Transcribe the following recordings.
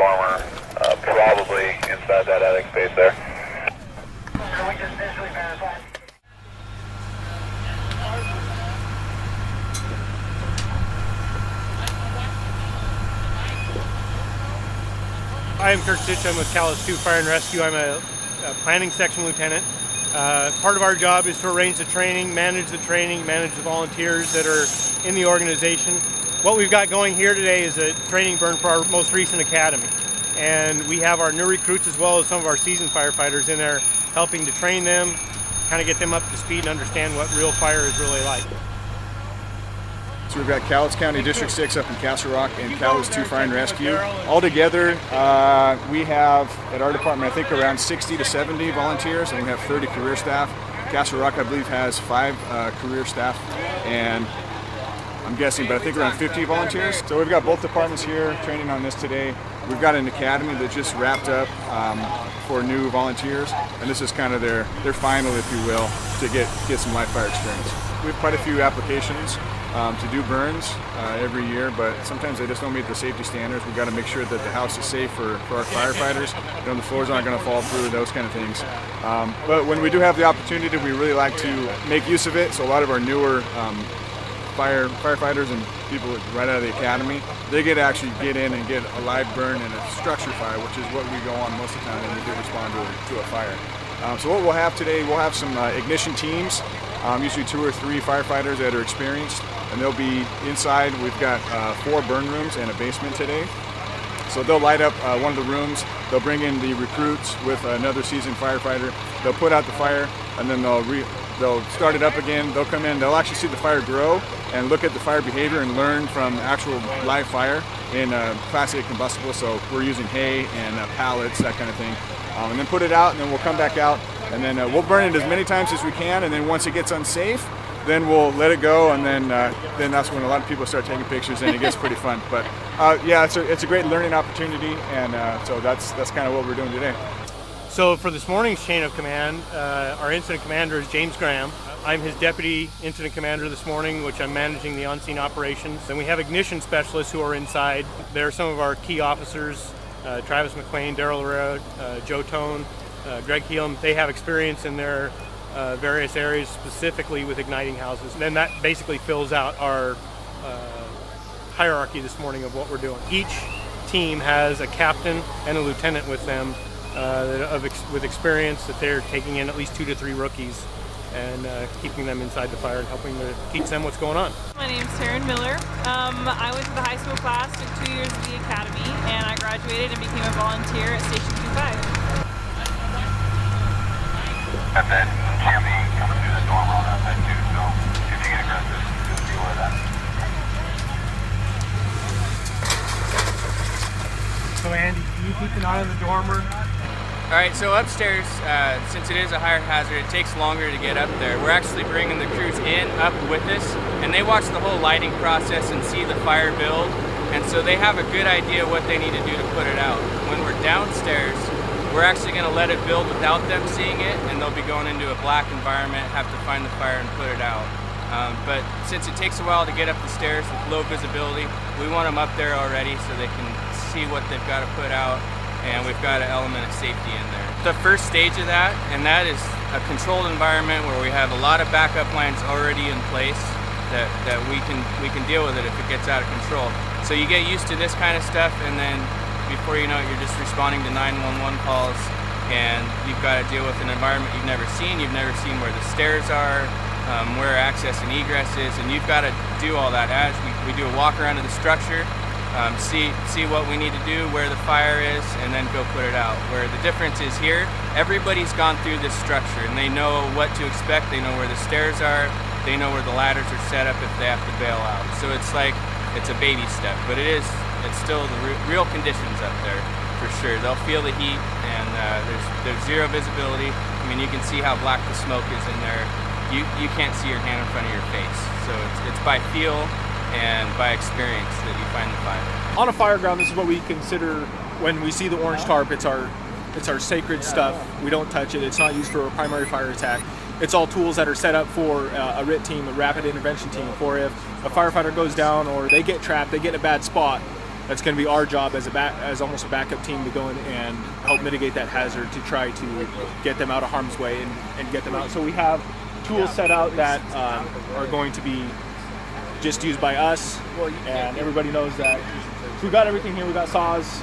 dormer, probably inside that attic space there. Can we just visually verify? I'm Kirk Stitch. I'm with C2FR and Rescue. I'm a planning section lieutenant. Part of our job is to arrange the training, manage the volunteers that are in the organization. What we've got going here today is a training burn for our most recent academy. And we have our new recruits as well as some of our seasoned firefighters in there helping to train them, kind of get them up to speed and understand what real fire is really like. So we've got Cowlitz County District 6 up in Castle Rock and Cowlitz C2FR and Rescue. All together, we have at our department, I think around 60 to 70 volunteers, and we have 30 career staff. Castle Rock, I believe, has 5 career staff, and I'm guessing, but I think around 50 volunteers. So we've got both departments here training on this today. We've got an academy that just wrapped up for new volunteers, and this is kind of their final, if you will, to get some live fire experience. We have quite a few applications to do burns every year, but sometimes they just don't meet the safety standards. We've got to make sure that the house is safe for our firefighters. You know, the floors aren't going to fall through, those kind of things. But when we do have the opportunity, we really like to make use of it. So a lot of our newer firefighters and people right out of the academy, they get to actually get in and get a live burn in a structure fire, which is what we go on most of the time when we do respond to a fire. So what we'll have today, we'll have some ignition teams, usually 2 or 3 firefighters that are experienced, and they'll be inside. We've got 4 burn rooms and a basement today. So they'll light up one of the rooms, they'll bring in the recruits with another seasoned firefighter, they'll put out the fire, and then they'll start it up again. They'll come in, they'll actually see the fire grow and look at the fire behavior and learn from actual live fire in Class A combustible. So we're using hay and pallets, that kind of thing. And then put it out, and then we'll come back out, and then we'll burn it as many times as we can, and then once it gets unsafe, then we'll let it go, and then that's when a lot of people start taking pictures, and it gets pretty fun. But yeah, it's a great learning opportunity, and so that's kind of what we're doing today. So for this morning's chain of command, our incident commander is James Graham. I'm his deputy incident commander this morning, which I'm managing the on-scene operations. And we have ignition specialists who are inside. They're some of our key officers, Travis McQuain, Daryl Herrera, Joe Tone, Greg Heelam. They have experience in their various areas, specifically with igniting houses. And then that basically fills out our hierarchy this morning of what we're doing. Each team has a captain and a lieutenant with them with experience that they're taking in at least 2 to 3 rookies and keeping them inside the fire and helping to teach them what's going on. My name's Taryn Miller. I went to the high school class, took 2 years at the academy, and I graduated and became a volunteer at Station 25. And then Jimmy coming through the dormer on that side too, so if you get aggressive, just be aware of that. So Andy, you keep an eye on the dormer. Alright, so upstairs, since it is a higher hazard, it takes longer to get up there. We're actually bringing the crews up with us, and they watch the whole lighting process and see the fire build, and so they have a good idea what they need to do to put it out. When we're downstairs, we're actually going to let it build without them seeing it, and they'll be going into a black environment, have to find the fire and put it out. But since it takes a while to get up the stairs with low visibility, we want them up there already so they can see what they've got to put out, and we've got an element of safety in there. The first stage of that, and that is a controlled environment where we have a lot of backup lines already in place that we can deal with it if it gets out of control. So you get used to this kind of stuff, and then before you know it, you're just responding to 911 calls, and you've got to deal with an environment you've never seen. You've never seen where the stairs are, where access and egress is, and you've got to do all that as we do a walk around of the structure, see what we need to do, where the fire is, and then go put it out. Where the difference is here, everybody's gone through this structure, and they know what to expect. They know where the stairs are. They know where the ladders are set up if they have to bail out. So it's like, it's a baby step, but it's still the real conditions up there, for sure. They'll feel the heat, and there's zero visibility. I mean, you can see how black the smoke is in there. You can't see your hand in front of your face. So it's by feel and by experience that you find the fire. On a fire ground, this is what we consider, when we see the orange tarp, it's our sacred stuff. We don't touch it. It's not used for a primary fire attack. It's all tools that are set up for a RIT team, a rapid intervention team, for if a firefighter goes down or they get trapped, they get in a bad spot, That's going to be our job as almost a backup team to go in and help mitigate that hazard to try to get them out of harm's way and get them out. So we have tools set out that are going to be just used by us, and everybody knows that. So we've got everything here. We've got saws,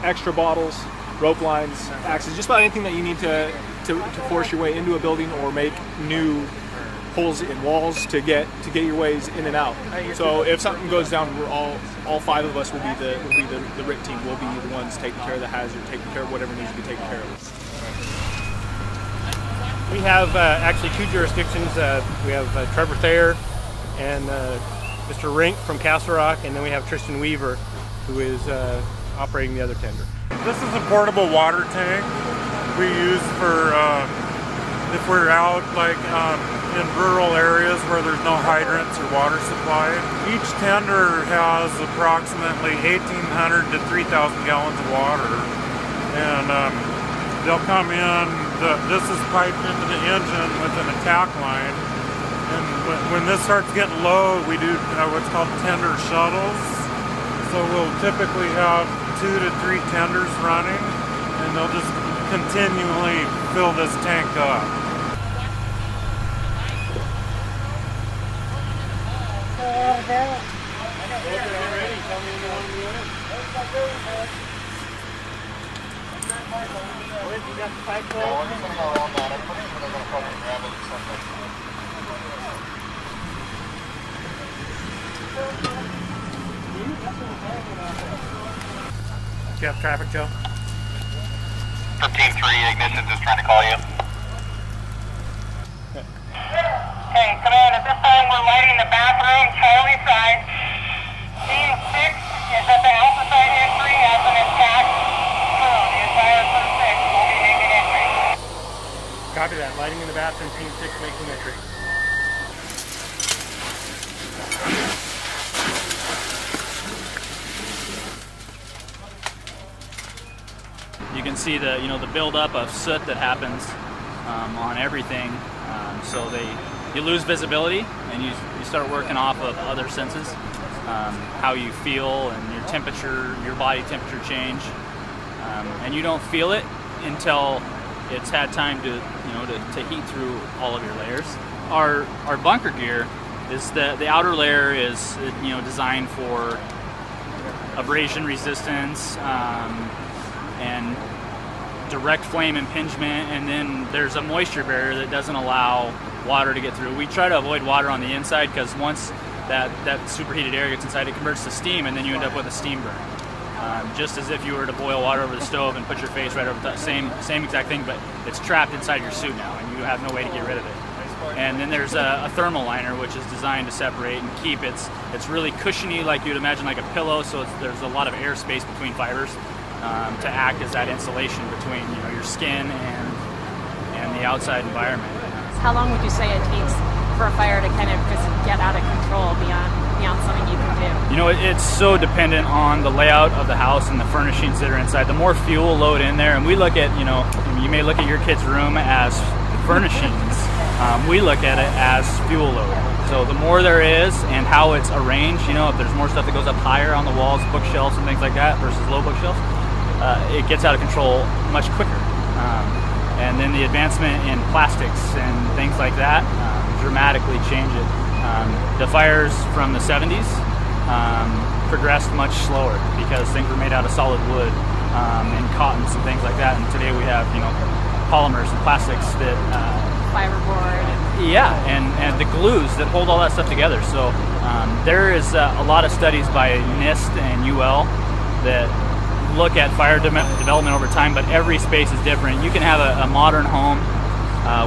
extra bottles, rope lines, axes, just about anything that you need to force your way into a building or make new holes in walls to get your ways in and out. So if something goes down, we're all 5 of us will be the RIT team. We'll be the ones taking care of the hazard, taking care of whatever needs to be taken care of. We have actually 2 jurisdictions. We have Trevor Thayer and Mr. Rink from Castle Rock, and then we have Tristan Weaver, who is operating the other tender. This is a portable water tank we use for if we're out like in rural areas where there's no hydrants or water supply. Each tender has approximately 1,800 to 3,000 gallons of water, and they'll come in. This is piped into the engine with an attack line, and when this starts getting low, we do what's called tender shuttles. So we'll typically have 2 to 3 tenders running, and they'll just continually fill this tank up. Do you have traffic, Joe? From Team 3, Ignition just trying to call you. Okay, command, at this time we're lighting the bathroom, Charlie side. Team 6 is at the Alpha side entry as an attack. The entire first 6 will be making entry. Copy that. Lighting in the bathroom, Team 6 making entry. You can see the the buildup of soot that happens on everything. So you lose visibility, and you start working off of other senses, how you feel and your temperature, your body temperature change, and you don't feel it until it's had time to heat through all of your layers. Our bunker gear is the outer layer is designed for abrasion resistance and direct flame impingement, and then there's a moisture barrier that doesn't allow water to get through. We try to avoid water on the inside because once that superheated air gets inside, it converts to steam, and then you end up with a steam burn. Just as if you were to boil water over the stove and put your face right over the same exact thing, but it's trapped inside your suit now, and you have no way to get rid of it. And then there's a thermal liner, which is designed to separate and keep it's really cushiony, like you'd imagine, like a pillow. So there's a lot of air space between fibers to act as that insulation between your skin and the outside environment. How long would you say it takes for a fire to kind of just get out of control beyond something you can do? It's so dependent on the layout of the house and the furnishings that are inside. The more fuel load in there, and we look at, you may look at your kid's room as furnishings. We look at it as fuel load. So the more there is and how it's arranged, if there's more stuff that goes up higher on the walls, bookshelves and things like that versus low bookshelves, it gets out of control much quicker. And then the advancement in plastics and things like that dramatically change it. The fires from the 70s progressed much slower because things were made out of solid wood and cottons and things like that. And today we have, polymers and plastics that fiberboard. Yeah, and the glues that hold all that stuff together. So there is a lot of studies by NIST and UL that look at fire development over time, but every space is different. You can have a modern home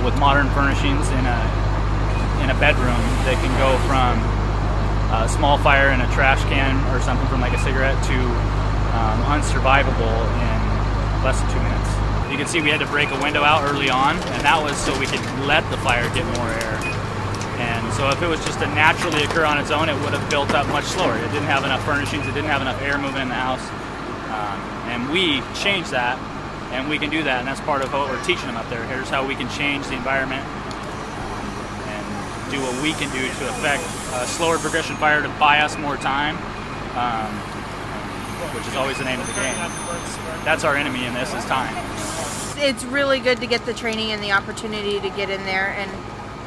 with modern furnishings in a bedroom that can go from a small fire in a trash can or something from like a cigarette to unsurvivable in less than 2 minutes. You can see we had to break a window out early on, and that was so we could let the fire get more air. And so if it was just to naturally occur on its own, it would have built up much slower. It didn't have enough furnishings, it didn't have enough air moving in the house. And we changed that, and we can do that, and that's part of what we're teaching them up there. Here's how we can change the environment and do what we can do to affect a slower progression fire to buy us more time. which is always the name of the game. That's our enemy in this, is time. It's really good to get the training and the opportunity to get in there and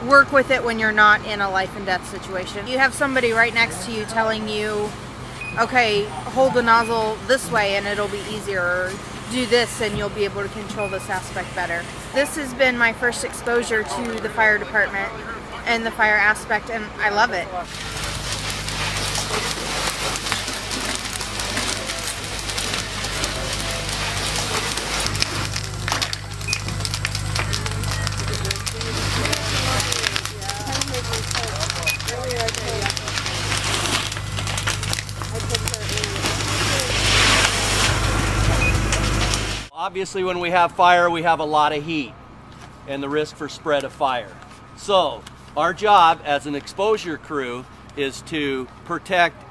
work with it when you're not in a life and death situation. You have somebody right next to you telling you, okay, hold the nozzle this way and it'll be easier, or do this and you'll be able to control this aspect better. This has been my first exposure to the fire department and the fire aspect, and I love it. Obviously, when we have fire, we have a lot of heat and the risk for spread of fire. So our job as an exposure crew is to protect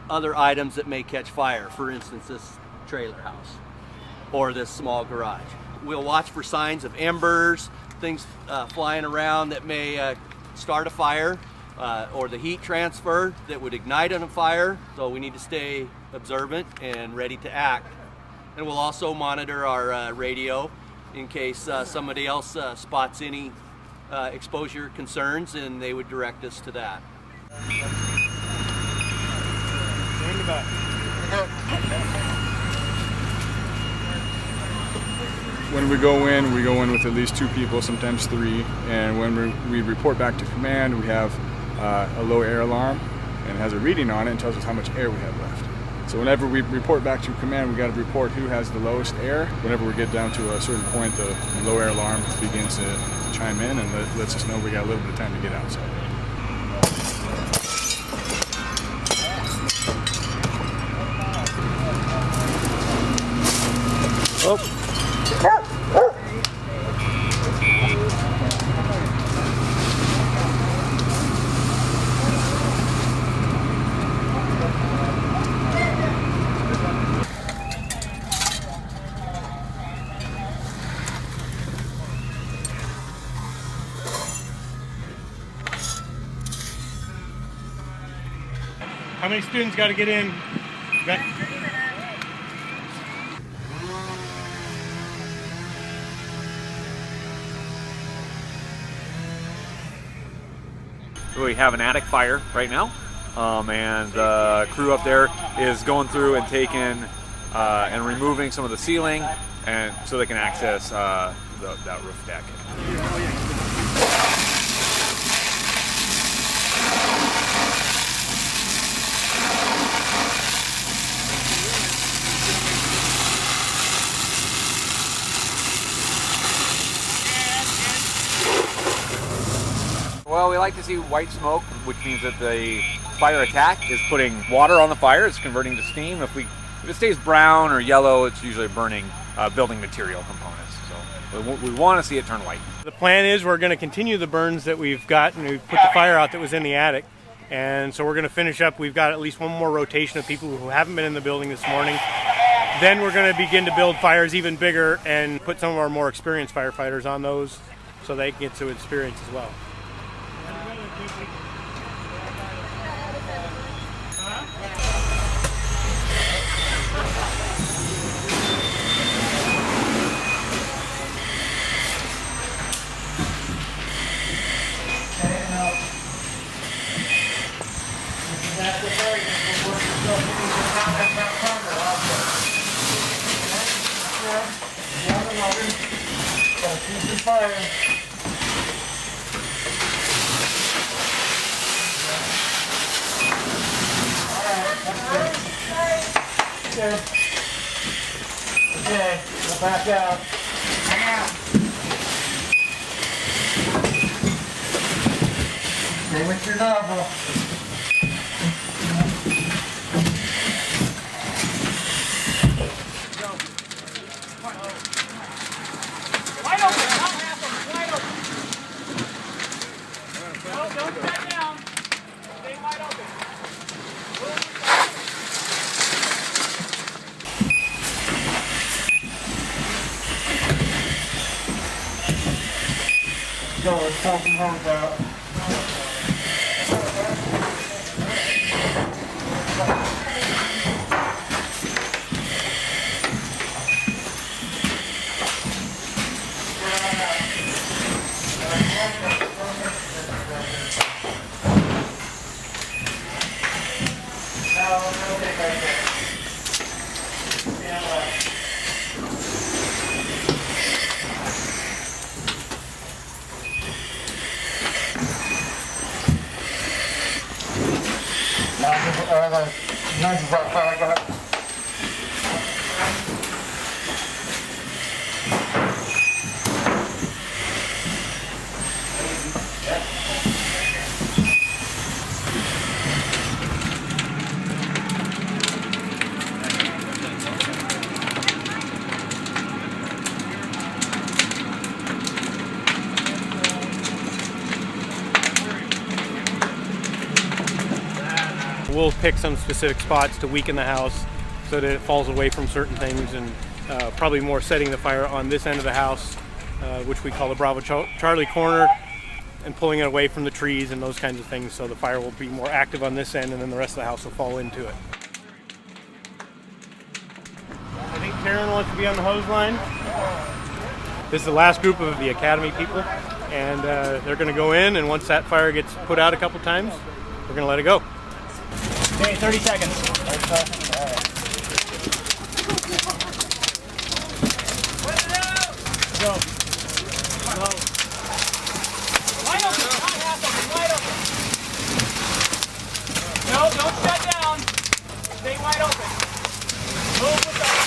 other items that may catch fire. For instance, this trailer house or this small garage. We'll watch for signs of embers, things flying around that may start a fire, or the heat transfer that would ignite on a fire. So we need to stay observant and ready to act. And we'll also monitor our radio in case somebody else spots any exposure concerns, and they would direct us to that. When we go in with at least 2 people, sometimes 3, and when we report back to command, we have a low air alarm, and it has a reading on it and tells us how much air we have left. So whenever we report back to command, we got to report who has the lowest air. Whenever we get down to a certain point, the low air alarm begins to chime in and lets us know we got a little bit of time to get outside. Oh. How many students got to get in? We have an attic fire right now, and the crew up there is going through and taking and removing some of the ceiling, and so they can access that roof deck. Well, we like to see white smoke, which means that the fire attack is putting water on the fire. It's converting to steam. If it stays brown or yellow, it's usually burning building material components. So we want to see it turn white. The plan is we're going to continue the burns that we've got, and we've put the fire out that was in the attic. And so we're going to finish up. We've got at least one more rotation of people who haven't been in the building this morning. Then we're going to begin to build fires even bigger and put some of our more experienced firefighters on those so they can get to experience as well. Okay, go back out. Stay with your nozzle. Wide open, not half of it, wide open. No, don't shut down. Stay wide open. Go, let's pull some hose out. We'll pick some specific spots to weaken the house so that it falls away from certain things, and probably more setting the fire on this end of the house, which we call the Bravo Charlie corner, and pulling it away from the trees and those kinds of things, so the fire will be more active on this end and then the rest of the house will fall into it. I think Karen wants to be on the hose line. This is the last group of the Academy people, and they're going to go in, and once that fire gets put out a couple times, we're going to let it go. Okay, 30 seconds. Go. Go. Wide open. Not half open. Wide open. No, don't shut down. Stay wide open. Move with that.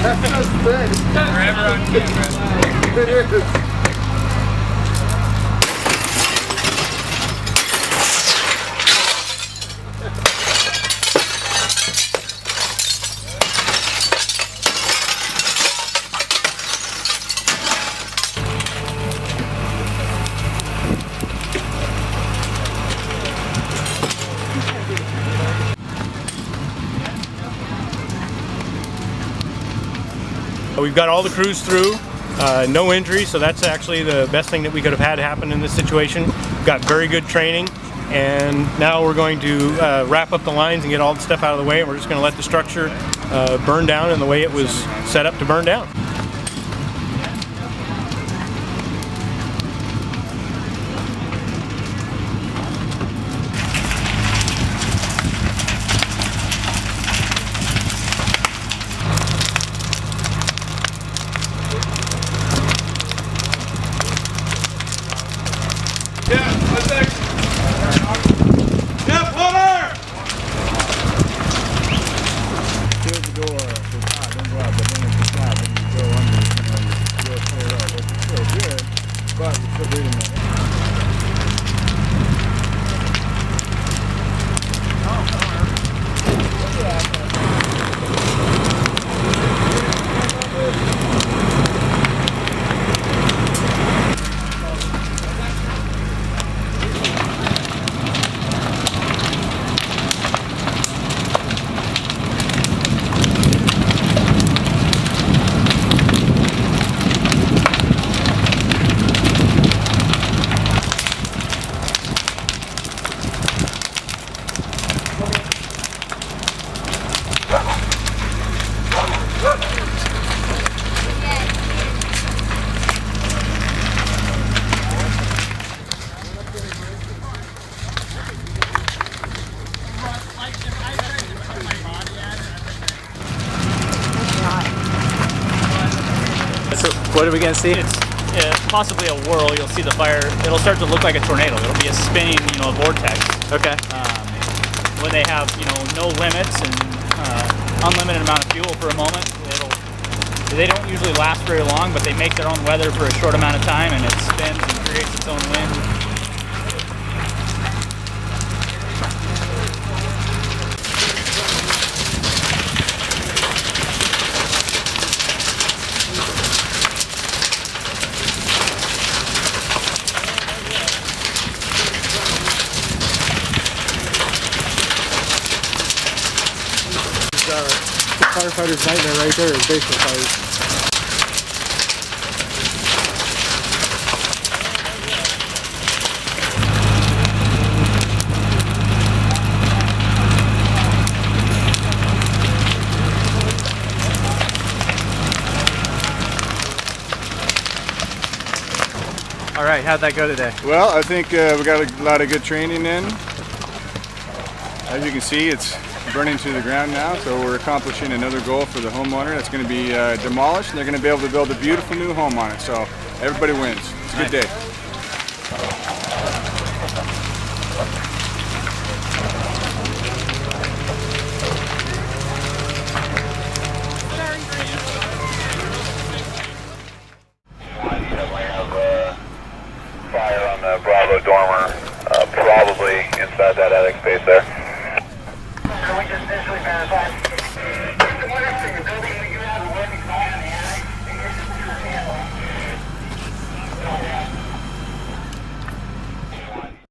That's just good. Forever on camera. It is. We've got all the crews through, no injuries, so that's actually the best thing that we could have had happen in this situation. We've got very good training, and now we're going to wrap up the lines and get all the stuff out of the way, and we're just going to let the structure burn down in the way it was set up to burn down. What are we going to see? It's possibly a whirl. You'll see the fire. It'll start to look like a tornado. It'll be a spinning, vortex. Okay. When they have, no limits and unlimited amount of fuel for a moment, they don't usually last very long, but they make their own weather for a short amount of time, and it spins and creates its own wind. Firefighter's nightmare right there is basement fires. All right, how'd that go today? Well, I think we got a lot of good training in. As you can see, it's burning to the ground now, so we're accomplishing another goal for the homeowner. That's going to be demolished, and they're going to be able to build a beautiful new home on it. So everybody wins. It's a good day.